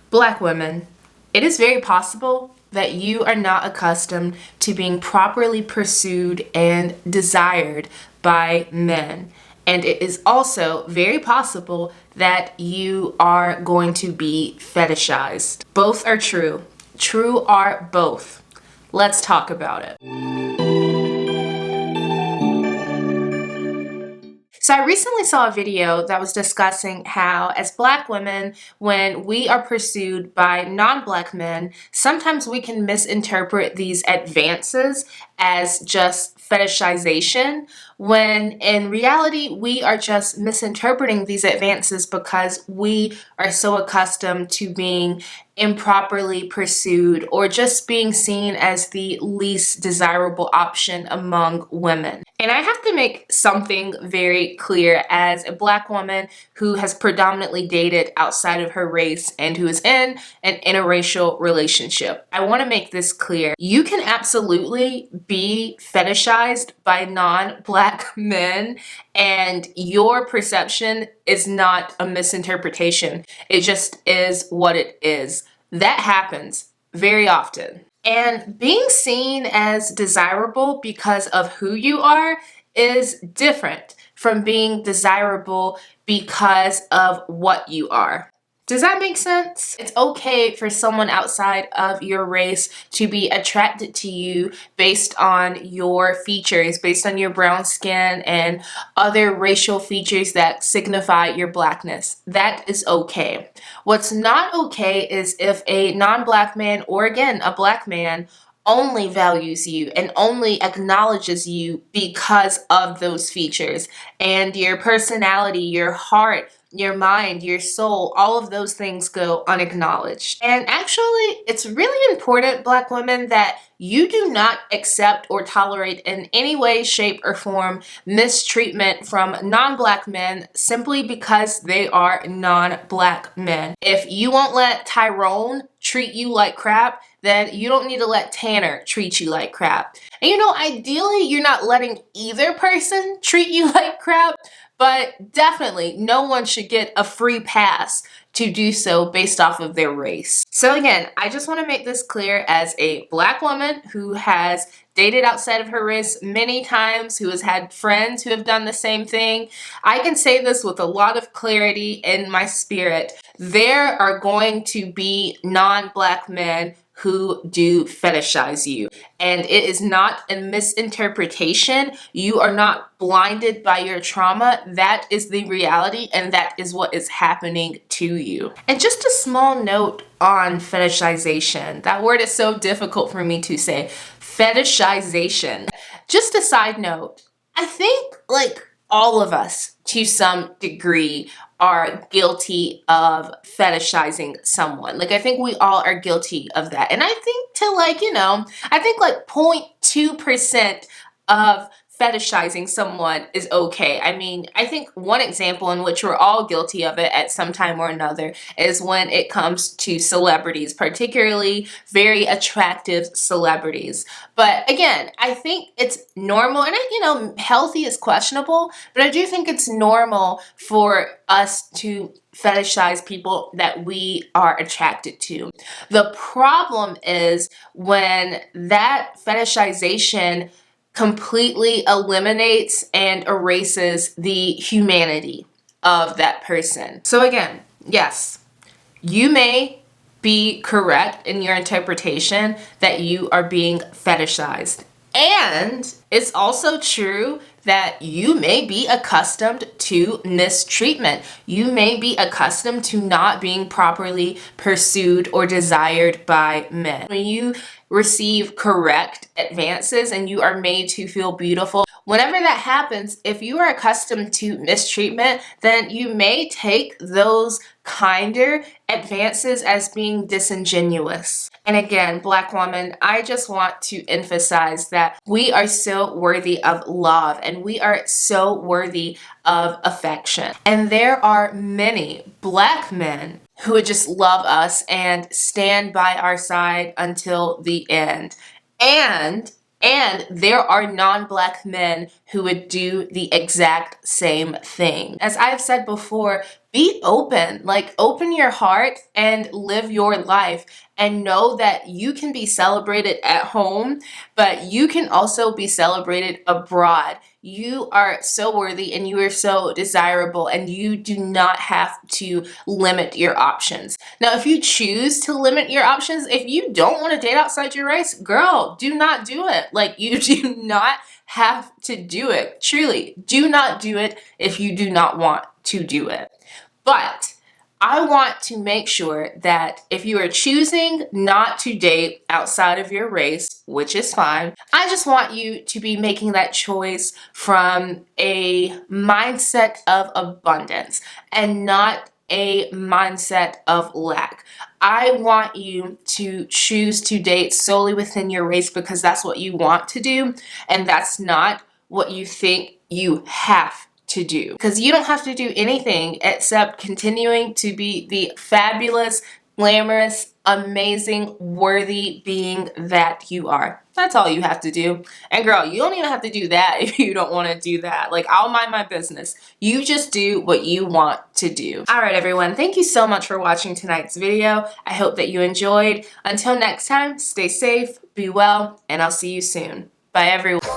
Black women, it is very possible that you are not accustomed to being properly pursued and desired by men. And it is also very possible that you are going to be fetishized. Both are true. True are both. Let's talk about it. So I recently saw a video that was discussing how, as Black women, when we are pursued by non-Black men, sometimes we can misinterpret these advances as just fetishization, when in reality we are just misinterpreting these advances because we are so accustomed to being improperly pursued or just being seen as the least desirable option among women. And I have to make something very clear as a Black woman who has predominantly dated outside of her race and who is in an interracial relationship. I want to make this clear. You can absolutely be fetishized by non-Black men, and your perception is not a misinterpretation. It just is what it is. That happens very often. And being seen as desirable because of who you are is different from being desirable because of what you are. Does that make sense? It's okay for someone outside of your race to be attracted to you based on your features, based on your brown skin and other racial features that signify your Blackness. That is okay. What's not okay is if a non-Black man, or again, a Black man, only values you and only acknowledges you because of those features and your personality, your heart, your mind, your soul, all of those things go unacknowledged. And actually, it's really important, Black women, that you do not accept or tolerate in any way, shape, or form mistreatment from non-Black men simply because they are non-Black men. If you won't let Tyrone treat you like crap, then you don't need to let Tanner treat you like crap. And ideally, you're not letting either person treat you like crap, but definitely no one should get a free pass to do so based off of their race. So again, I just want to make this clear as a Black woman who has dated outside of her race many times, who has had friends who have done the same thing. I can say this with a lot of clarity in my spirit. There are going to be non-Black men who do fetishize you. And it is not a misinterpretation. You are not blinded by your trauma. That is the reality, and that is what is happening to you. And just a small note on fetishization. That word is so difficult for me to say. Fetishization. Just a side note. I think all of us to some degree are guilty of fetishizing someone. I think we all are guilty of that. And I think I think 0.2% of fetishizing someone is okay. I mean, I think one example in which we're all guilty of it at some time or another is when it comes to celebrities, particularly very attractive celebrities. But again, I think it's normal, and healthy is questionable, but I do think it's normal for us to fetishize people that we are attracted to. The problem is when that fetishization completely eliminates and erases the humanity of that person. So again, yes, you may be correct in your interpretation that you are being fetishized. And it's also true that you may be accustomed to mistreatment. You may be accustomed to not being properly pursued or desired by men. When you receive correct advances and you are made to feel beautiful, whenever that happens, if you are accustomed to mistreatment, then you may take those kinder advances as being disingenuous. And again, Black woman, I just want to emphasize that we are so worthy of love and we are so worthy of affection. And there are many Black men who would just love us and stand by our side until the end. And there are non-Black men who would do the exact same thing. As I've said before, be open, like open your heart and live your life, and know that you can be celebrated at home, but you can also be celebrated abroad. You are so worthy and you are so desirable, and you do not have to limit your options. Now, if you choose to limit your options, if you don't want to date outside your race, girl, do not do it. Like, you do not have to do it. Truly, do not do it if you do not want to do it. But I want to make sure that if you are choosing not to date outside of your race, which is fine, I just want you to be making that choice from a mindset of abundance and not a mindset of lack. I want you to choose to date solely within your race because that's what you want to do, and that's not what you think you have to do. Because you don't have to do anything except continuing to be the fabulous, glamorous, amazing, worthy being that you are. That's all you have to do. And girl, you don't even have to do that if you don't want to do that. Like, I'll mind my business. You just do what you want to do. All right, everyone. Thank you so much for watching tonight's video. I hope that you enjoyed. Until next time, stay safe, be well, and I'll see you soon. Bye, everyone.